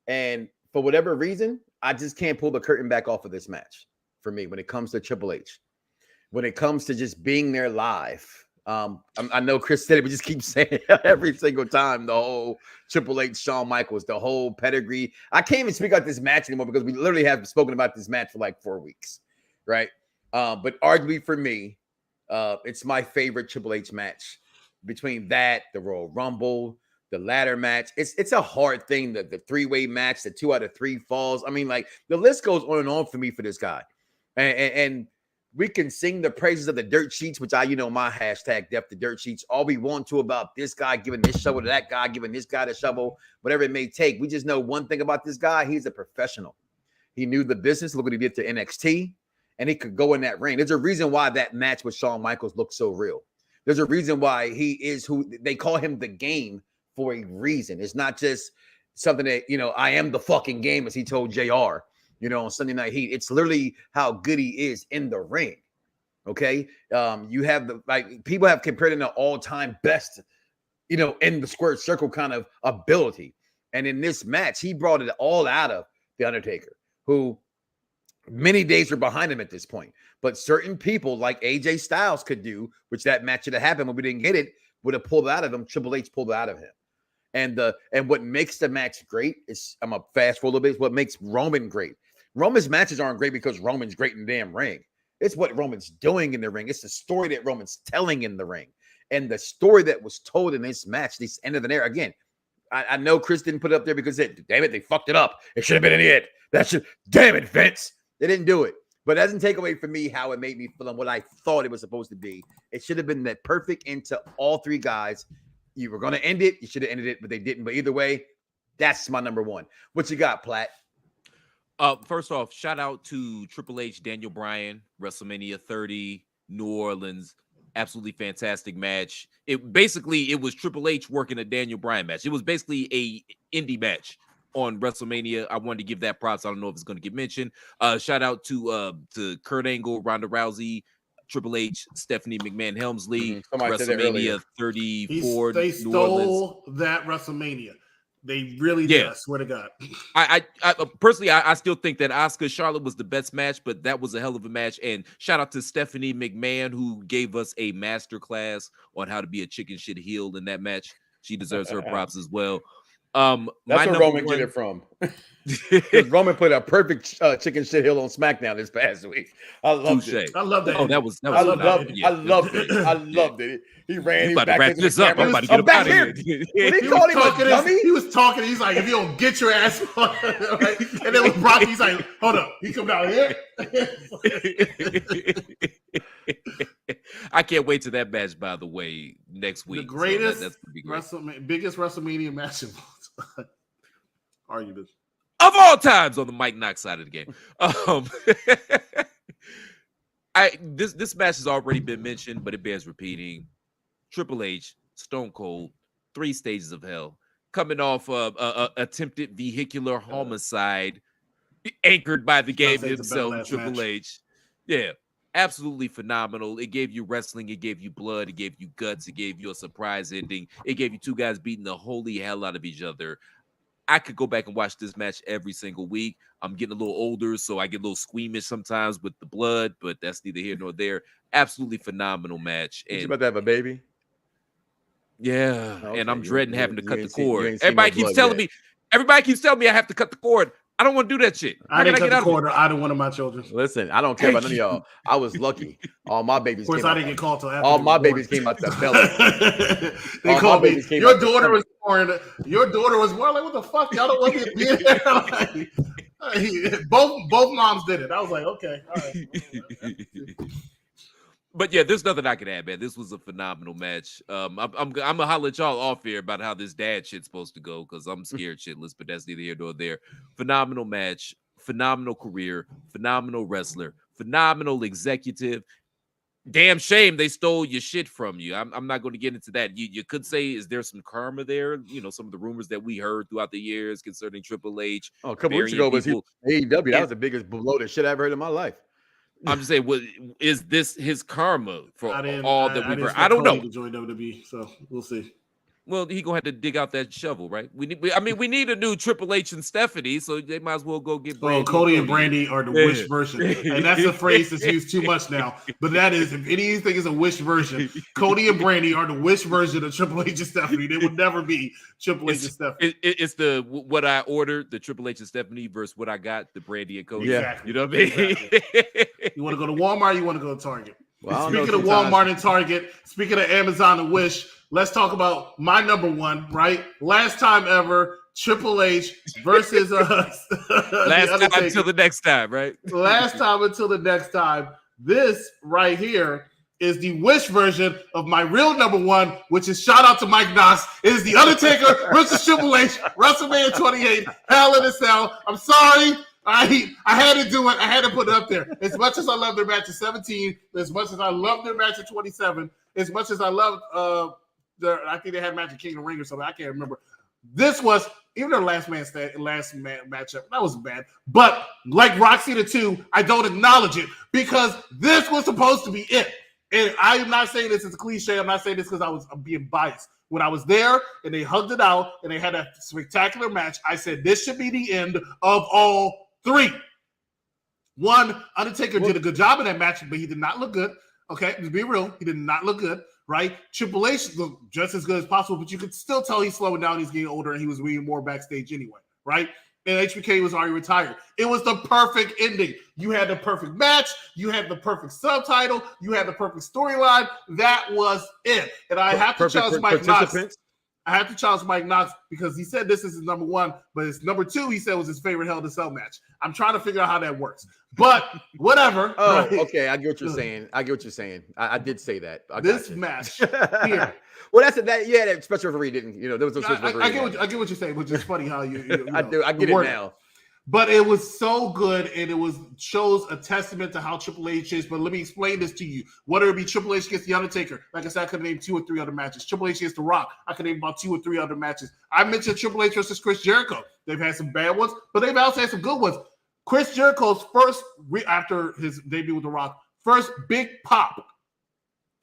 And for whatever reason, I just can't pull the curtain back off of this match for me when it comes to Triple H. When it comes to just being there live. I know Chris said it, but just keep saying it every single time. The whole Triple H, Shawn Michaels, the whole pedigree. I can't even speak about this match anymore because we literally have spoken about this match for like 4 weeks, right? But arguably for me, it's my favorite Triple H match. Between that, the Royal Rumble, the ladder match, it's a hard thing. The 3-way match, the 2 out of 3 falls. I mean, like the list goes on and on for me for this guy. And we can sing the praises of the dirt sheets, which my hashtag depth the dirt sheets, all we want to about this guy giving this shovel to that guy, giving this guy the shovel, whatever it may take. We just know one thing about this guy. He's a professional. He knew the business. Look what he did to NXT. And he could go in that ring. There's a reason why that match with Shawn Michaels looked so real. There's a reason why he is who they call him, the Game, for a reason. It's not just something that, I am the fucking game, as he told JR, on Sunday Night Heat. It's literally how good he is in the ring. Okay. You have people have compared him to all-time best, in the squared circle kind of ability. And in this match, he brought it all out of The Undertaker, who many days are behind him at this point. But certain people like AJ Styles could do, which that match should have happened when we didn't get it, would have pulled it out of him. Triple H pulled it out of him. And what makes the match great is, I'm going to fast forward a little bit, what makes Roman great. Roman's matches aren't great because Roman's great in the damn ring. It's what Roman's doing in the ring. It's the story that Roman's telling in the ring. And the story that was told in this match, this end of an era. Again, I know Chris didn't put it up there because, damn it, they fucked it up. It should have been in it. Damn it, Vince. They didn't do it. But it doesn't take away from me how it made me feel and what I thought it was supposed to be. It should have been that perfect end to all 3 guys. You were going to end it. You should have ended it, but they didn't. But either way, that's my number 1. What you got, Platt? First off, shout out to Triple H, Daniel Bryan, WrestleMania 30, New Orleans. Absolutely fantastic match. It was Triple H working a Daniel Bryan match. It was basically a indie match on WrestleMania. I wanted to give that props. I don't know if it's going to get mentioned. Shout out to Kurt Angle, Ronda Rousey, Triple H, Stephanie McMahon Helmsley, WrestleMania 34. They stole that WrestleMania. They really did. I swear to God. I personally, I still think that Asuka Charlotte was the best match, but that was a hell of a match. And shout out to Stephanie McMahon, who gave us a master class on how to be a chicken shit heel in that match. She deserves her props as well. That's where Roman get it from. Roman put a perfect chicken shit hill on SmackDown this past week. I loved it. I love that. Oh, that was. I loved it. He ran. He's about to wrap this up. I'm about to get him out of here. He was talking. He's like, if you don't get your ass on, right? And then with Brock, he's like, hold up. He come down here. I can't wait to that match, by the way, next week. The greatest, biggest WrestleMania match of arguably of all times on the Mike Knox side of the game. This match has already been mentioned, but it bears repeating. Triple H, Stone Cold, 3 stages of hell. coming off a attempted vehicular homicide, anchored by the game himself, Triple H. Yeah, absolutely phenomenal. It gave you wrestling, it gave you blood, it gave you guts, it gave you a surprise ending. It gave you two guys beating the holy hell out of each other. I could go back and watch this match every single week. I'm getting a little older, so I get a little squeamish sometimes with the blood, but that's neither here nor there. Absolutely phenomenal match. And you about to have a baby? Yeah, okay. And I'm dreading having to cut the cord. Everybody keeps telling me I have to cut the cord. I don't want to do that shit. I didn't cut the cord to either one of my children. Listen, I don't care about none of y'all. I was lucky. All my babies. Of course, I didn't get called till after. All my babies came out the belly. They called me. Your daughter was born. Your daughter was born. Like, what the fuck? Y'all don't want me to be there. Both moms did it. I was like, okay, all right. But yeah, there's nothing I can add, man. This was a phenomenal match. I'm gonna holler at y'all off here about how this dad shit's supposed to go because I'm scared shitless, but that's neither here nor there. Phenomenal match, phenomenal career, phenomenal wrestler, phenomenal executive. Damn shame they stole your shit from you. I'm not going to get into that. You could say, is there some karma there? You know, some of the rumors that we heard throughout the years concerning Triple H. Oh, a couple weeks ago was AEW. That was the biggest bloated shit I ever heard in my life. I'm just saying, is this his karma for all that we've heard? I don't know. To join WWE, so we'll see. Well, he gonna have to dig out that shovel, right? We need a new Triple H and Stephanie, so they might as well go get. Brandy. Oh, Cody and Brandy are the Wish version, and that's a phrase that's used too much now. But that is, if anything is a Wish version, Cody and Brandy are the Wish version of Triple H and Stephanie. They would never be Triple H and Stephanie. It's the what I ordered, the Triple H and Stephanie versus what I got, the Brandy and Cody. Yeah, exactly. You know what I mean? Exactly. You want to go to Walmart? You want to go to Target? Well, speaking of Walmart and Target, speaking of Amazon and Wish. Let's talk about my number one, right? Last time ever, Triple H versus last time until the next time, right? Last time until the next time. This right here is the Wish version of my real number one, which is shout out to Mike Knox. It is The Undertaker versus Triple H, WrestleMania 28, Hell in a Cell. I'm sorry. I had to do it. I had to put it up there. As much as I love their match at 17, as much as I love their match at 27, as much as I love I think they had a match at King of the Ring or something. I can't remember. This was even their last matchup. That wasn't bad. But like Roxy the 2, I don't acknowledge it because this was supposed to be it. And I am not saying this as a cliche. I'm not saying this because I'm being biased. When I was there and they hugged it out and they had a spectacular match, I said this should be the end of all three. One, Undertaker did a good job in that match, but he did not look good. Okay, to be real, he did not look good. Right? Triple H looked just as good as possible, but you could still tell he's slowing down. He's getting older, and he was reading more backstage anyway. Right? And HBK was already retired. It was the perfect ending. You had the perfect match. You had the perfect subtitle. You had the perfect storyline. That was it. And I have to challenge Mike Knox. I have to challenge Mike Knox because he said this is his number one, but his number two, he said, was his favorite Hell in a Cell match. I'm trying to figure out how that works. But whatever. Oh, right? Okay. I get what you're saying. I did say that. This match here. Well, that special referee didn't, there was no special referee. I get what you're saying, which is funny how you I get it now. But it was so good, and it shows a testament to how Triple H is. But let me explain this to you. Whether it be Triple H against The Undertaker, like I said, I could name 2 or 3 other matches. Triple H against The Rock, I could name about 2 or 3 other matches. I mentioned Triple H versus Chris Jericho. They've had some bad ones, but they've also had some good ones. Chris Jericho's first, after his debut with The Rock, first big pop,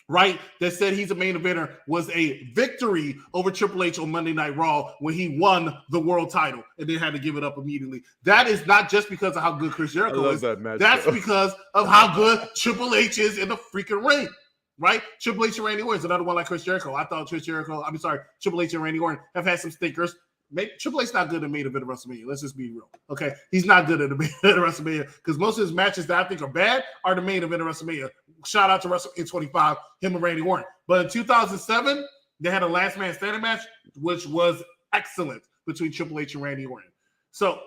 right, that said he's a main eventer was a victory over Triple H on Monday Night Raw when he won the world title and then had to give it up immediately. That is not just because of how good Chris Jericho is. That's because of how good Triple H is in the freaking ring, right? Triple H and Randy Orton is another one like Chris Jericho. I thought Triple H and Randy Orton have had some stinkers. Triple H's not good at main event of WrestleMania. Let's just be real. Okay. He's not good at the main event of WrestleMania because most of his matches that I think are bad are the main event of WrestleMania. Shout out to WrestleMania 25, him and Randy Orton. But in 2007, they had a last man standing match, which was excellent between Triple H and Randy Orton. So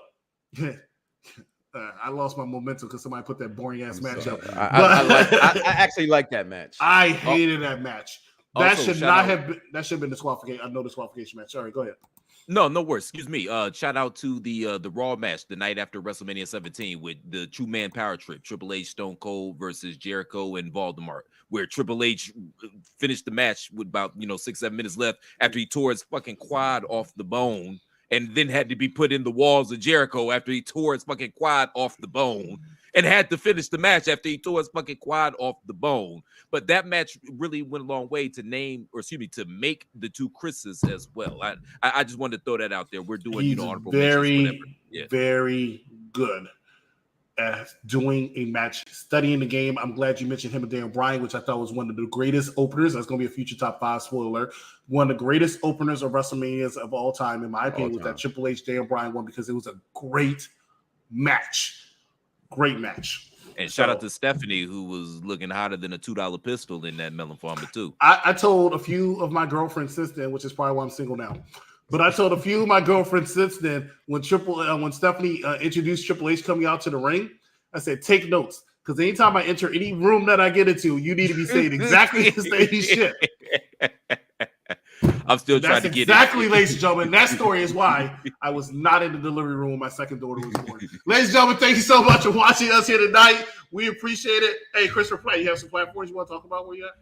I lost my momentum because somebody put that boring ass match up. I actually like that match. I hated that match. That Also, should shout not out- have been. That should have been disqualification. No disqualification match. Sorry, go ahead. No worries. Excuse me. Shout out to the Raw match the night after WrestleMania 17 with the True Man Power Trip, Triple H, Stone Cold versus Jericho and Voldemort, where Triple H finished the match with about 6-7 minutes left after he tore his fucking quad off the bone, and then had to be put in the walls of Jericho after he tore his fucking quad off the bone, and had to finish the match after he tore his fucking quad off the bone. But that match really went a long way to make the two Chris's as well. I just wanted to throw that out there. We're doing, He's honorable mentions, whatever. Yeah. very good at doing a match, studying the game. I'm glad you mentioned him and Daniel Bryan, which I thought was one of the greatest openers. That's going to be a future top 5 spoiler alert. One of the greatest openers of WrestleManias of all time, in my opinion, was that Triple H Daniel Bryan one, because it was a great match. Great match. And shout out to Stephanie, who was looking hotter than a $2 pistol in that Melon Farmer too. I told a few of my girlfriends since then, which is probably why I'm single now. But I told a few of my girlfriends since then when Stephanie introduced Triple H coming out to the ring, I said, take notes, because anytime I enter any room that I get into, you need to be saying exactly the same shit. I'm still trying to get exactly, ladies and gentlemen. That story is why I was not in the delivery room when my second daughter was born. Ladies and gentlemen, thank you so much for watching us here tonight. We appreciate it. Hey, Christopher Platt, you have some platforms you want to talk about? Where you at?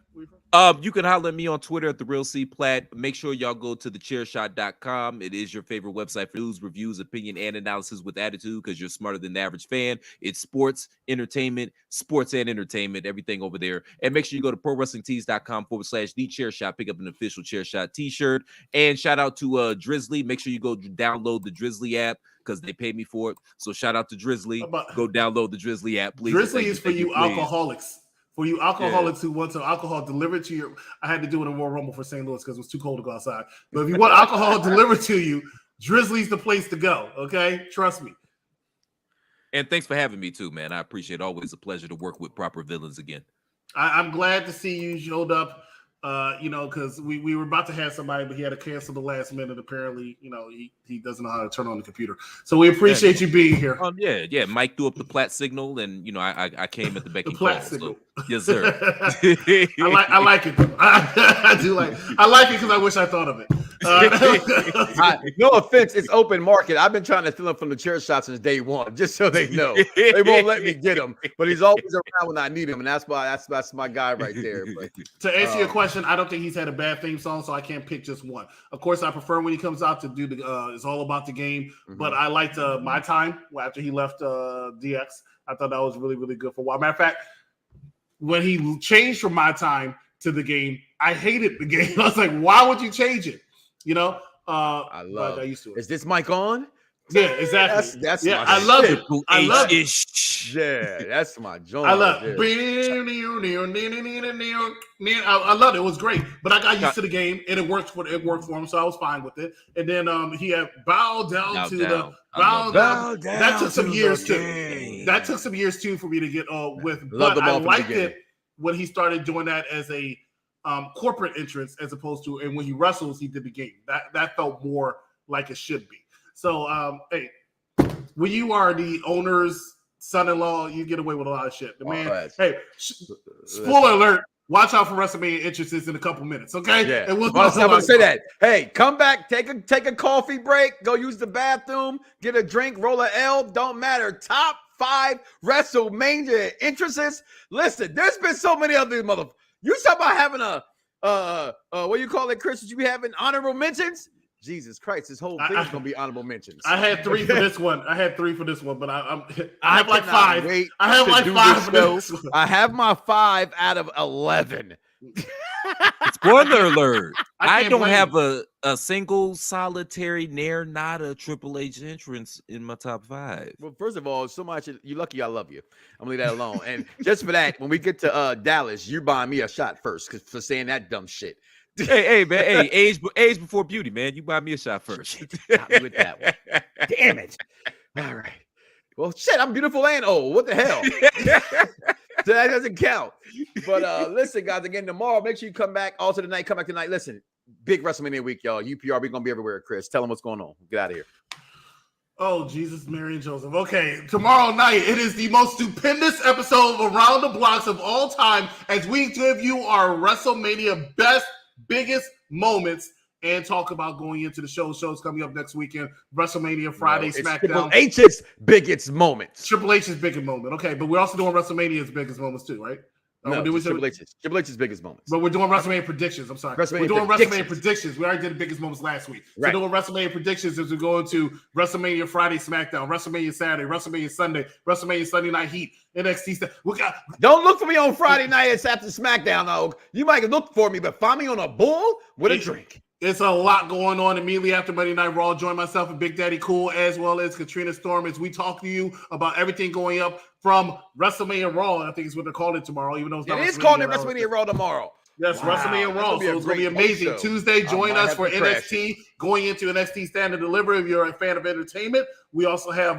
You can holler at me on Twitter at @TheRealCPlatt. Make sure y'all go to thechairshot.com. It is your favorite website for news, reviews, opinion, and analysis with attitude, because you're smarter than the average fan. It's sports, entertainment, everything over there. And make sure you go to ProWrestlingTees.com/TheChairShot. Pick up an official Chairshot t-shirt. And shout out to Drizzly. Make sure you go download the Drizzly app, because they paid me for it. So shout out to Drizzly. Go download the Drizzly app, please. Drizzly is for you alcoholics. For you alcoholics who want some alcohol delivered to your... I had to do it in Royal Rumble for St. Louis because it was too cold to go outside. But if you want alcohol delivered to you, Drizzly's the place to go, okay? Trust me. And thanks for having me too, man. I appreciate it. Always a pleasure to work with proper villains again. I'm glad to see you showed up. Because we were about to have somebody, but he had to cancel the last minute. Apparently, he doesn't know how to turn on the computer. So we appreciate you being here. Yeah. Mike threw up the Platt signal, and I came at the beck and call. Signal. So, yes, sir. I like it. I do like. I like it because I wish I thought of it. No offense, it's open market. I've been trying to steal him from the chair shot since day one, just so they know. They won't let me get him, but he's always around when I need him, and that's why that's my guy right there. But to answer your question, I don't think he's had a bad theme song, so I can't pick just one. Of course, I prefer when he comes out to do the It's All About the Game, but I liked My Time after he left DX. I thought that was really, really good for a while. Matter of fact, when he changed from My Time to the Game, I hated the game. I was like, why would you change it? I used to it. Is this mic on? Yeah, exactly. That's yeah, my I love shit. it. I love it. Yeah, that's my joint. I love it. I loved it. It was great, but I got used to the game, and it worked for him, so I was fine with it. And then he had bow down. That took some years too. That took some years too for me to get with. But I liked it when he started doing that as a corporate entrance, as opposed to, and when he wrestles, he did the game. That felt more like it should be. So, hey, when you are the owner's son-in-law, you get away with a lot of shit. The man, hey, spoiler alert, watch out for WrestleMania entrances in a couple minutes, okay? Yeah, I'm going to say that. Hey, come back, take a coffee break, go use the bathroom, get a drink, roll a L, don't matter. Top 5 WrestleMania entrances. Listen, there's been so many of these motherfuckers. You talk about having what do you call it, Chris? Did you be having honorable mentions? Jesus Christ, this whole thing is gonna be honorable mentions. I had 3 for this one. But I have like 5. I have like 5 for this one. I have my 5 out of 11. Spoiler alert! I don't have a single solitary near nada Triple H entrance in my top 5. Well, first of all, so much you're lucky I love you. I'm gonna leave that alone. And just for that, when we get to Dallas, you're buying me a shot first for saying that dumb shit. Hey, man. Hey, age before beauty, man. You buy me a shot first. Got me with that one. Damn it. All right. Well, shit, I'm beautiful and old. What the hell? So that doesn't count. But listen, guys, again, tomorrow, make sure you come back. Also tonight, come back tonight. Listen, big WrestleMania week, y'all. UPR, we're going to be everywhere, Chris. Tell them what's going on. Get out of here. Oh, Jesus, Mary, and Joseph. Okay, tomorrow night, it is the most stupendous episode of Around the Blocks of all time as we give you our WrestleMania best biggest moments and talk about going into the shows coming up next weekend. WrestleMania Friday, SmackDown. Triple H's biggest moments. Triple H's biggest moment. Okay, but we're also doing WrestleMania's biggest moments too, right? No, Triple H's biggest moments. But we're doing WrestleMania predictions. I'm sorry. We're doing WrestleMania predictions. We already did the biggest moments last week. Right. So doing WrestleMania predictions as we go into WrestleMania Friday, SmackDown, WrestleMania Saturday, WrestleMania Sunday, WrestleMania Sunday Night Heat, NXT. Don't look for me on Friday night. It's after SmackDown, though. You might look for me, but find me on a bull with a drink. It's a lot going on immediately after Monday Night Raw. Join myself and Big Daddy Cool as well as Katrina Storm as we talk to you about everything going up from WrestleMania Raw. I think it's what they're calling it tomorrow, even though it's not. It is called WrestleMania Raw tomorrow. Yes, wow. WrestleMania Raw. So it's going to be amazing. Show. Tuesday, join us for NXT, going into NXT Stand and Deliver if you're a fan of entertainment. We also have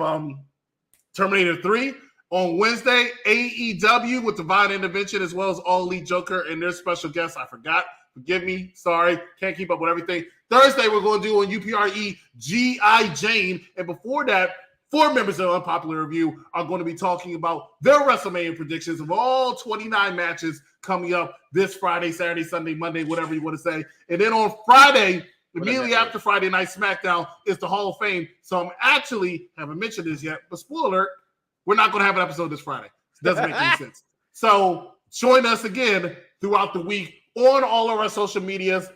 Terminator 3. On Wednesday, AEW with Divine Intervention as well as All Elite Joker and their special guests. I forgot. Forgive me. Sorry. Can't keep up with everything. Thursday, we're going to do on UPRE G.I. Jane. And before that, 4 members of Unpopular Review are going to be talking about their WrestleMania predictions of all 29 matches coming up this Friday, Saturday, Sunday, Monday, whatever you want to say. And then on Friday, immediately after Friday Night SmackDown, is the Hall of Fame. So I'm actually, haven't mentioned this yet, but spoiler alert, we're not going to have an episode this Friday. It doesn't make any sense. So join us again throughout the week on all of our social medias,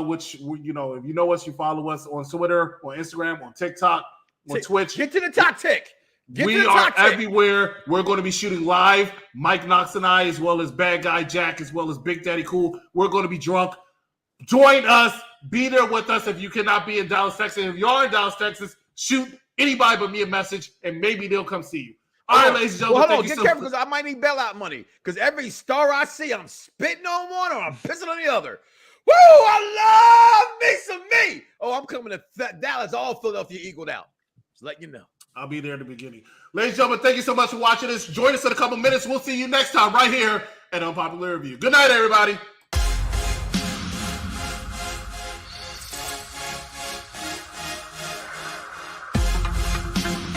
which, you know, if you know us, you follow us on Twitter, on Instagram, on TikTok, on Twitch. Get to the top tick. We are everywhere. We're going to be shooting live. Mike Knox and I, as well as Bad Guy Jack, as well as Big Daddy Cool. We're going to be drunk. Join us. Be there with us if you cannot be in Dallas, Texas. If you are in Dallas, Texas, shoot anybody but me a message, and maybe they'll come see you. All right, ladies and gentlemen. Well, hold on. Get careful because I might need bailout money. Because every star I see, I'm spitting on one or I'm pissing on the other. Woo! I love me some me. Oh, I'm coming to Dallas, all Philadelphia equaled out. Just let you know. I'll be there in the beginning. Ladies and gentlemen, thank you so much for watching this. Join us in a couple minutes. We'll see you next time right here at Unpopular Review. Good night, everybody.